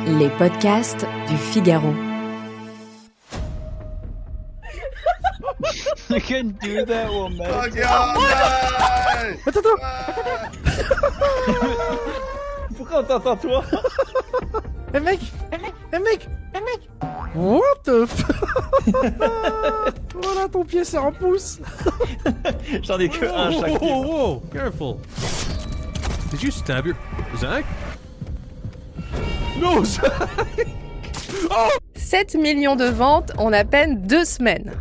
Les podcasts du Figaro. I can't do that one, man. Attends. Pourquoi on t'entend toi? Eh mec. What the Voilà, ton pied c'est un pouce. J'en ai que un chaque pied. Whoa, careful. Did you stab your Zach? No, Zach. 7 millions de ventes en à peine 2 semaines.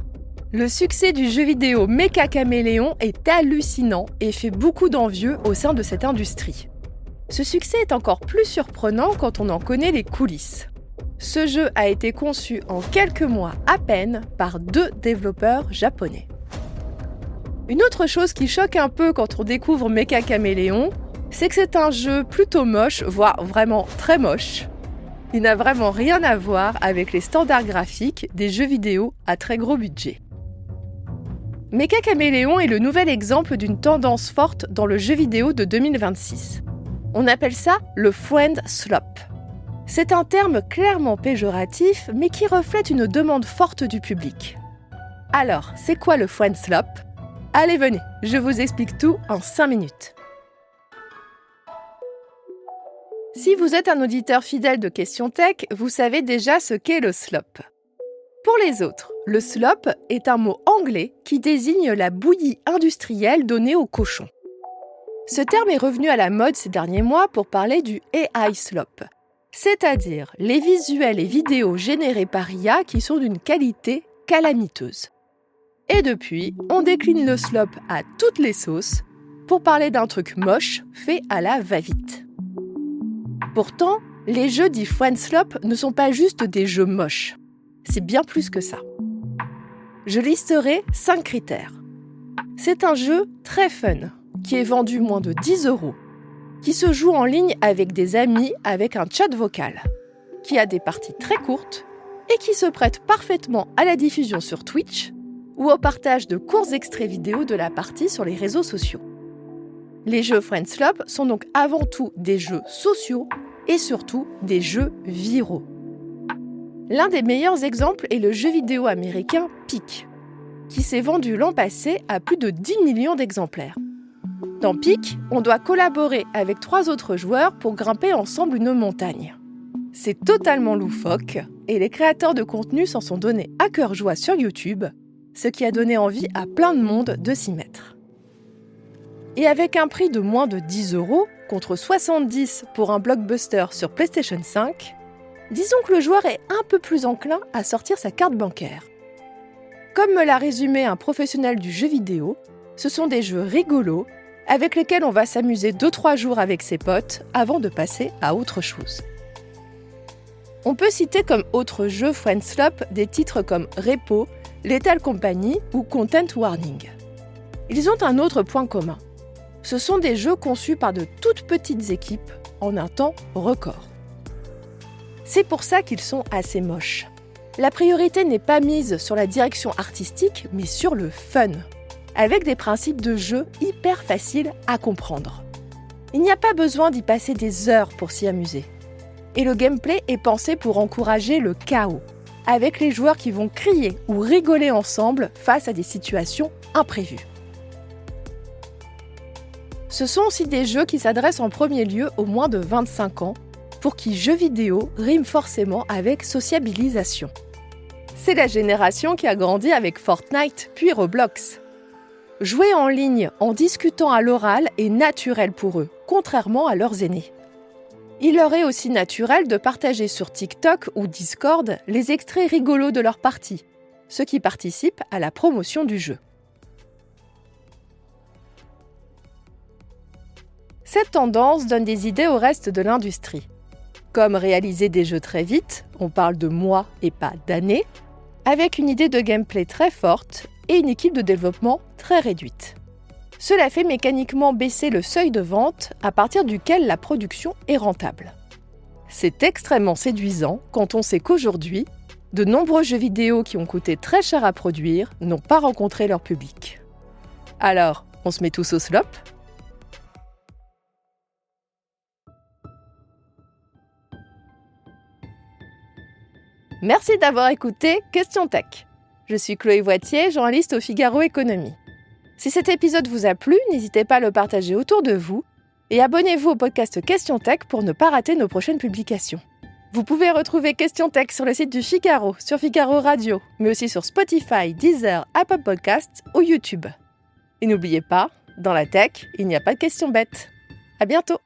Le succès du jeu vidéo Mecha Caméléon est hallucinant et fait beaucoup d'envieux au sein de cette industrie. Ce succès est encore plus surprenant quand on en connaît les coulisses. Ce jeu a été conçu en quelques mois à peine par 2 développeurs japonais. Une autre chose qui choque un peu quand on découvre Mecha Caméléon, c'est que c'est un jeu plutôt moche, voire vraiment très moche. Il n'a vraiment rien à voir avec les standards graphiques des jeux vidéo à très gros budget. Mecha Caméléon est le nouvel exemple d'une tendance forte dans le jeu vidéo de 2026. On appelle ça le friend slop. C'est un terme clairement péjoratif, mais qui reflète une demande forte du public. Alors, c'est quoi le friend slop ? Allez, venez, je vous explique tout en 5 minutes. Si vous êtes un auditeur fidèle de Question Tech, vous savez déjà ce qu'est le slop. Pour les autres, le slop est un mot anglais qui désigne la bouillie industrielle donnée aux cochons. Ce terme est revenu à la mode ces derniers mois pour parler du AI slop, c'est-à-dire les visuels et vidéos générés par IA qui sont d'une qualité calamiteuse. Et depuis, on décline le slop à toutes les sauces pour parler d'un truc moche fait à la va-vite. Pourtant, les jeux dits friend slop ne sont pas juste des jeux moches. C'est bien plus que ça. Je listerai 5 critères. C'est un jeu très fun, qui est vendu moins de 10 €, qui se joue en ligne avec des amis avec un chat vocal, qui a des parties très courtes et qui se prête parfaitement à la diffusion sur Twitch ou au partage de courts extraits vidéo de la partie sur les réseaux sociaux. Les jeux friend slop sont donc avant tout des jeux sociaux et surtout des jeux viraux. L'un des meilleurs exemples est le jeu vidéo américain Peak, qui s'est vendu l'an passé à plus de 10 millions d'exemplaires. Dans Peak, on doit collaborer avec 3 autres joueurs pour grimper ensemble une montagne. C'est totalement loufoque et les créateurs de contenu s'en sont donnés à cœur joie sur YouTube, ce qui a donné envie à plein de monde de s'y mettre. Et avec un prix de moins de 10 € contre 70 pour un blockbuster sur PlayStation 5, disons que le joueur est un peu plus enclin à sortir sa carte bancaire. Comme me l'a résumé un professionnel du jeu vidéo, ce sont des jeux rigolos avec lesquels on va s'amuser 2-3 jours avec ses potes avant de passer à autre chose. On peut citer comme autres jeux friend slop des titres comme Repo, Lethal Company ou Content Warning. Ils ont un autre point commun. Ce sont des jeux conçus par de toutes petites équipes en un temps record. C'est pour ça qu'ils sont assez moches. La priorité n'est pas mise sur la direction artistique, mais sur le fun, avec des principes de jeu hyper faciles à comprendre. Il n'y a pas besoin d'y passer des heures pour s'y amuser. Et le gameplay est pensé pour encourager le chaos, avec les joueurs qui vont crier ou rigoler ensemble face à des situations imprévues. Ce sont aussi des jeux qui s'adressent en premier lieu aux moins de 25 ans, pour qui jeux vidéo rime forcément avec sociabilisation. C'est la génération qui a grandi avec Fortnite puis Roblox. Jouer en ligne en discutant à l'oral est naturel pour eux, contrairement à leurs aînés. Il leur est aussi naturel de partager sur TikTok ou Discord les extraits rigolos de leur partie, ce qui participe à la promotion du jeu. Cette tendance donne des idées au reste de l'industrie. Comme réaliser des jeux très vite, on parle de mois et pas d'années, avec une idée de gameplay très forte et une équipe de développement très réduite. Cela fait mécaniquement baisser le seuil de vente à partir duquel la production est rentable. C'est extrêmement séduisant quand on sait qu'aujourd'hui, de nombreux jeux vidéo qui ont coûté très cher à produire n'ont pas rencontré leur public. Alors, on se met tous au slop ? Merci d'avoir écouté Question Tech. Je suis Chloé Voitier, journaliste au Figaro Économie. Si cet épisode vous a plu, n'hésitez pas à le partager autour de vous et abonnez-vous au podcast Question Tech pour ne pas rater nos prochaines publications. Vous pouvez retrouver Question Tech sur le site du Figaro, sur Figaro Radio, mais aussi sur Spotify, Deezer, Apple Podcasts ou YouTube. Et n'oubliez pas, dans la tech, il n'y a pas de questions bêtes. À bientôt!